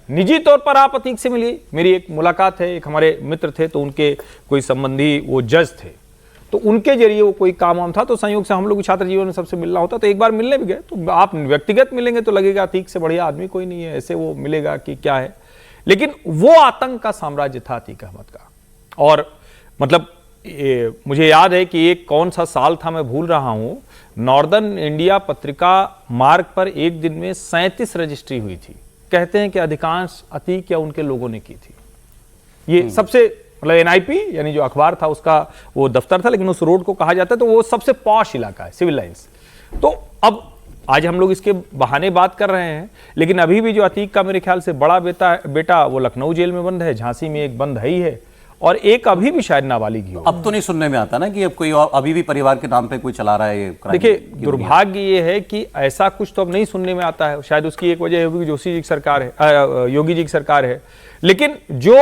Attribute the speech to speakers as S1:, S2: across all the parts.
S1: निजी तौर पर आप अतीक से मिलिए। मेरी एक मुलाकात है, एक हमारे मित्र थे तो उनके कोई संबंधी वो जज थे, तो उनके जरिए वो कोई काम वाम था, तो संयोग से हम लोग छात्र जीवन में सबसे मिलना होता, तो एक बार मिलने भी गए। तो आप व्यक्तिगत मिलेंगे तो लगेगा अतीक से बढ़िया आदमी कोई नहीं है, ऐसे वो मिलेगा कि क्या है। लेकिन वो आतंक का साम्राज्य था अतीक अहमद का। और मतलब मुझे याद है कि एक कौन सा साल था मैं भूल रहा हूं, नॉर्दर्न इंडिया पत्रिका मार्ग पर एक दिन में 37 रजिस्ट्री हुई थी। कहते हैं कि अधिकांश अतीक या उनके लोगों ने की थी। ये सबसे मतलब एनआईपी यानी जो अखबार था उसका वो दफ्तर था, लेकिन उस रोड को कहा जाता है तो वो सबसे पॉश इलाका है, सिविल लाइंस। तो अब आज हम लोग इसके बहाने बात कर रहे हैं, लेकिन अभी भी जो अतीक का मेरे ख्याल से बड़ा बेटा वो लखनऊ जेल में बंद है, झांसी में एक बंद है ही है, और एक अभी भी शायद नाबालिग ही हो।
S2: अब तो नहीं सुनने में आता ना कि अब कोई और अभी भी परिवार के नाम पे कोई चला रहा है।
S1: देखिए दुर्भाग्य ये है कि ऐसा कुछ तो अब नहीं सुनने में आता है। शायद उसकी एक वजह होगी जोशी जी की सरकार है, योगी जी की सरकार है। लेकिन जो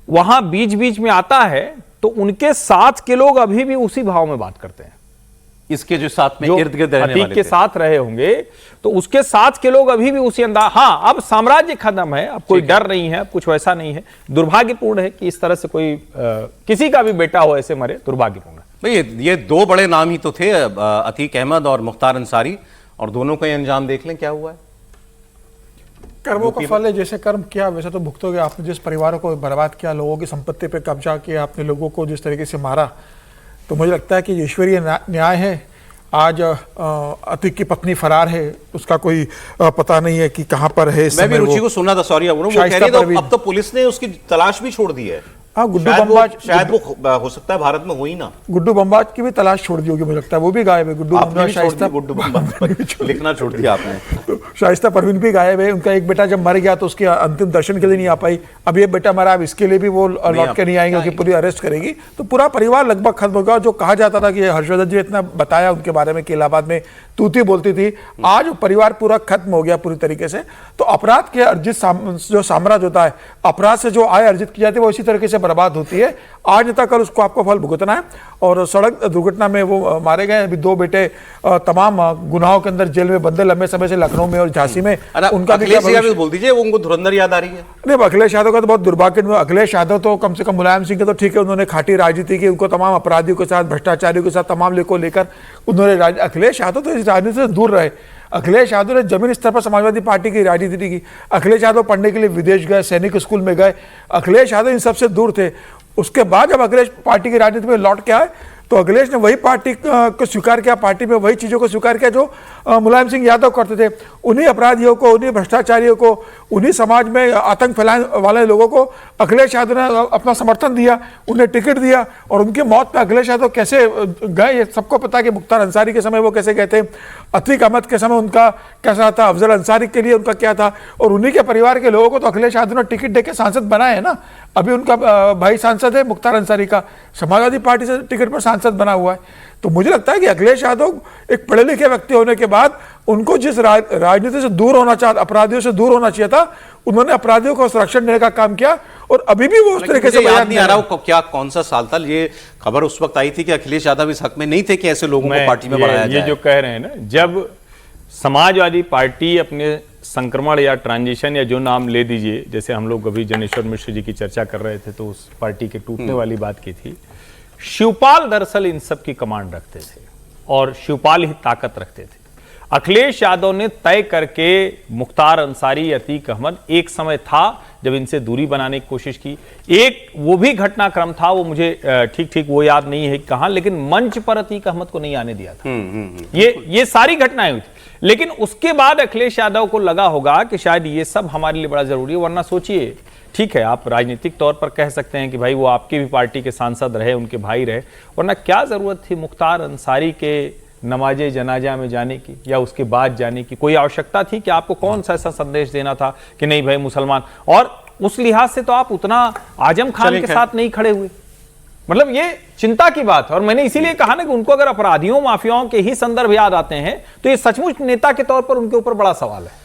S1: वहां बीच बीच में आता है तो उनके साथ के लोग अभी भी उसी भाव में बात करते हैं।
S2: इसके जो साथ में इर्द गिर्द रहने
S1: अतीक
S2: वाले
S1: के साथ रहे होंगे तो उसके साथ के लोग अभी भी उसी अंदाज। हाँ, अब साम्राज्य खत्म है, अब कोई डर नहीं है, अब कुछ वैसा नहीं है। दुर्भाग्यपूर्ण है कि इस तरह से कोई किसी का भी बेटा हो ऐसे मरे, दुर्भाग्यपूर्ण है।
S2: भाई ये दो बड़े नाम ही तो थे, अतीक अहमद और मुख्तार अंसारी, और दोनों का अंजाम देख लें क्या हुआ है।
S3: कर्मों का फल है, जैसे कर्म किया वैसे तो भुगतोगे। आपने जिस परिवारों को बर्बाद किया, लोगों की संपत्ति पे कब्जा किया, आपने लोगों को जिस तरीके से मारा, तो मुझे लगता है कि ईश्वरीय न्याय है। आज अतीक की पत्नी फरार है, उसका कोई पता नहीं है कि कहाँ पर है।
S2: मैं भी रुचि को सुना था, सॉरी वो कह रही है अब तो पुलिस ने उसकी तलाश भी छोड़ दी है।
S3: हाँ, गुड्डू बम्बाज
S2: शायद वो हो सकता है भारत में हुई ना,
S3: गुड्डू बम्बाज की भी तलाश छोड़ दी होगी, मुझे लगता है वो भी गायब है। गुड्डू
S2: बम्बाज लिखना छोड़ दिया आपने।
S3: तो शाइस्ता परवीन भी गायब है। उनका एक बेटा जब मर गया तो उसके अंतिम दर्शन के लिए नहीं आ पाई। अब ये बेटा मरा, अब इसके लिए भी वो लौट के नहीं आएंगे क्योंकि पूरी अरेस्ट करेगी। तो पूरा परिवार लगभग खत्म हो गया। जो कहा जाता था कि हर्षवर्धन जी इतना बताया उनके बारे में कि इलाहाबाद में तूती बोलती थी, आज परिवार पूरा खत्म हो गया पूरी तरीके से। तो अपराध के अर्जित जो साम्राज्य होता है, अपराध से जो आय अर्जित की जाती है वो इसी तरीके से बर्बाद होती है। आज नेता कल उसको आपको फल भुगतना है। और सड़क दुर्घटना में वो मारे गए। अभी दो बेटे तमाम गुनाहों के अंदर जेल में बंदे लंबे समय से, लखनऊ में और झांसी में।
S2: उनका भी बोल दीजिए, उनको धुरंधर याद आ रही है।
S3: नहीं, अखिलेश यादव का तो बहुत दुर्भाग्य। अखिलेश यादव तो कम से कम मुलायम सिंह के तो ठीक है, उन्होंने खाटी राजनीति की, उनको तमाम अपराधियों के साथ, भ्रष्टाचारियों के साथ तमाम को लेकर उन्होंने अखिलेश यादव तो इस राजनीति से दूर रहे। अखिलेश यादव ने जमीन स्तर पर समाजवादी पार्टी की राजनीति की। अखिलेश यादव पढ़ने के लिए विदेश गए, सैनिक स्कूल में गए। अखिलेश यादव इन सबसे दूर थे। उसके बाद जब अखिलेश पार्टी की राजनीति में लौट के आए तो अखिलेश ने वही पार्टी को स्वीकार किया, पार्टी में वही चीज़ों को स्वीकार किया जो मुलायम सिंह यादव करते थे। उन्हीं अपराधियों को, उन्हीं भ्रष्टाचारियों को, उन्हीं समाज में आतंक फैलाने वाले लोगों को अखिलेश यादव ने अपना समर्थन दिया, उन्हें टिकट दिया। और उनकी मौत पे अखिलेश यादव कैसे गए ये सबको पता है कि मुख्तार अंसारी के समय वो कैसे गए थे, अतीक अहमद के समय उनका कैसा था, अफजल अंसारी के लिए उनका क्या था। और उन्हीं के परिवार के लोगों को तो अखिलेश यादव ने टिकट देकर सांसद बनाए है ना। अभी उनका भाई सांसद है मुख्तार अंसारी का, समाजवादी पार्टी से टिकट पर सांसद बना हुआ है। तो मुझे लगता है कि अखिलेश यादव एक पढ़े लिखे व्यक्ति होने के बाद उनको जिस राजनीति से दूर होना चाहिए, अपराधियों से दूर होना चाहिए था, उन्होंने अपराधियों को संरक्षण देने का काम किया। और अभी भी वो उस तरीके से
S2: याद नहीं आ रहा क्या कौन सा साल था, ये खबर उस वक्त आई थी कि अखिलेश यादव इस हक में नहीं थे कि ऐसे लोगों को पार्टी में बढ़ाया जाए।
S1: ये जो कह रहे हैं ना, जब समाजवादी पार्टी अपने संक्रमण या ट्रांजिशन या जो नाम ले दीजिए, जैसे हम लोग अभी जनेश्वर मिश्र जी की चर्चा कर रहे थे तो उस पार्टी के टूटने वाली बात की थी। शिवपाल दरअसल इन सब की कमांड रखते थे और शिवपाल ही ताकत रखते थे। अखिलेश यादव ने तय करके मुख्तार अंसारी, अतीक अहमद, एक समय था जब इनसे दूरी बनाने की कोशिश की। एक वो भी घटनाक्रम था, वो मुझे ठीक वो याद नहीं है कहां, लेकिन मंच पर अतीक अहमद को नहीं आने दिया था। ये सारी घटनाएं हुई थी। लेकिन उसके बाद अखिलेश यादव को लगा होगा कि शायद ये सब हमारे लिए बड़ा जरूरी है। वरना सोचिए, ठीक है आप राजनीतिक तौर पर कह सकते हैं कि भाई वो आपकी भी पार्टी के सांसद रहे, उनके भाई रहे, वरना क्या जरूरत थी मुख्तार अंसारी के नमाजे जनाजा में जाने की या उसके बाद जाने की? कोई आवश्यकता थी कि आपको कौन सा ऐसा संदेश देना था कि नहीं भाई मुसलमान? और उस लिहाज से तो आप उतना आजम खान के साथ नहीं खड़े हुए। मतलब ये चिंता की बात है। और मैंने इसीलिए कहा ना कि उनको अगर अपराधियों माफियाओं के ही संदर्भ याद आते हैं तो ये सचमुच नेता के तौर पर उनके ऊपर बड़ा सवाल है।